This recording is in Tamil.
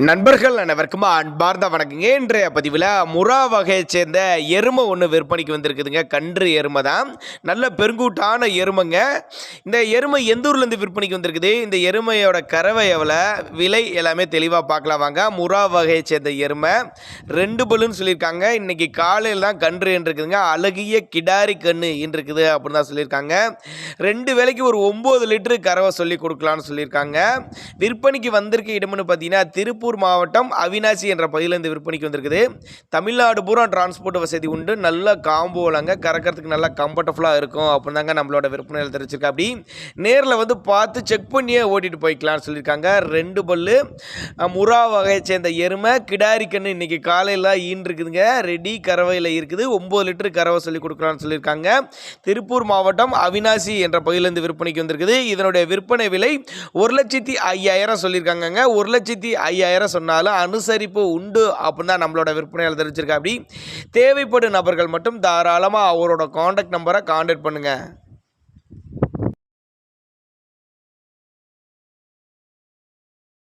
நண்பர்கள் அனைவருக்கும் அன்பார்ந்த வணக்கங்க. இன்றைய பதிவில் முறா வகையைச் சேர்ந்த எருமை ஒன்று விற்பனைக்கு வந்திருக்குதுங்க. கன்று எருமை தான், நல்ல பெருங்கூட்டான எருமைங்க. இந்த எருமை எந்த ஊர்லேருந்து விற்பனைக்கு வந்திருக்குது, இந்த எருமையோட கறவை எவ்வளோ, விலை எல்லாமே தெளிவாக பார்க்கலாம் வாங்க. முறா வகையைச் சேர்ந்த எருமை 2 பல்லுன்னு சொல்லியிருக்காங்க. இன்றைக்கி காலையில் தான் கன்று இருக்குதுங்க. அழகிய கிடாரி கன்று இருக்குது அப்படின்னு தான் சொல்லியிருக்காங்க. 2 வேளைக்கு ஒரு 9 லிட்டரு கறவை சொல்லி கொடுக்கலான்னு சொல்லியிருக்காங்க. விற்பனைக்கு வந்திருக்க இடம்னு பார்த்தீங்கன்னா திருப்பூர் மாவட்டம் அவினாசி என்ற பகுதியிலிருந்து விற்பனைக்கு வந்திருக்குது. தமிழ்நாடு பூரா டிரான்ஸ்போர்ட் வசதி உண்டு. நல்ல காம்போலங்க, கறக்கிறதுக்கு நல்லா கம்ஃபர்டபுளாக இருக்கும் அப்படின்னு தாங்க நம்மளோட விற்பனையில் தெரிஞ்சிருக்கா. அப்படி நேரில் வந்து பார்த்து செக் பண்ணியே ஓட்டிட்டு போய்க்கலாம்னு சொல்லியிருக்காங்க. 2 பல்லு முறா வகையை சேர்ந்த எருமை கிடாரி கன்று இன்னைக்கு காலையில் இருக்குதுங்க. ரெடி கறவையில் இருக்குது. 9 லிட்டரு கறவை சொல்லி கொடுக்கலான்னு சொல்லியிருக்காங்க. திருப்பூர் மாவட்டம் அவினாசி என்ற பகுதியிலிருந்து விற்பனைக்கு வந்திருக்குது. இதனுடைய விற்பனை விலை 1,05,000 சொல்லியிருக்காங்க. 1,05,000 சொன்னாலும் அனுசரிப்பு உண்டு அப்படின்னு தான் நம்மளோட விற்பனையாளர் தெரிவிச்சிருக்கா. அப்படி தேவைப்படும் நபர்கள் மட்டும் தாராளமாக அவரோட காண்டாக்ட் நம்பரை கான்டாக்ட் பண்ணுங்கள்.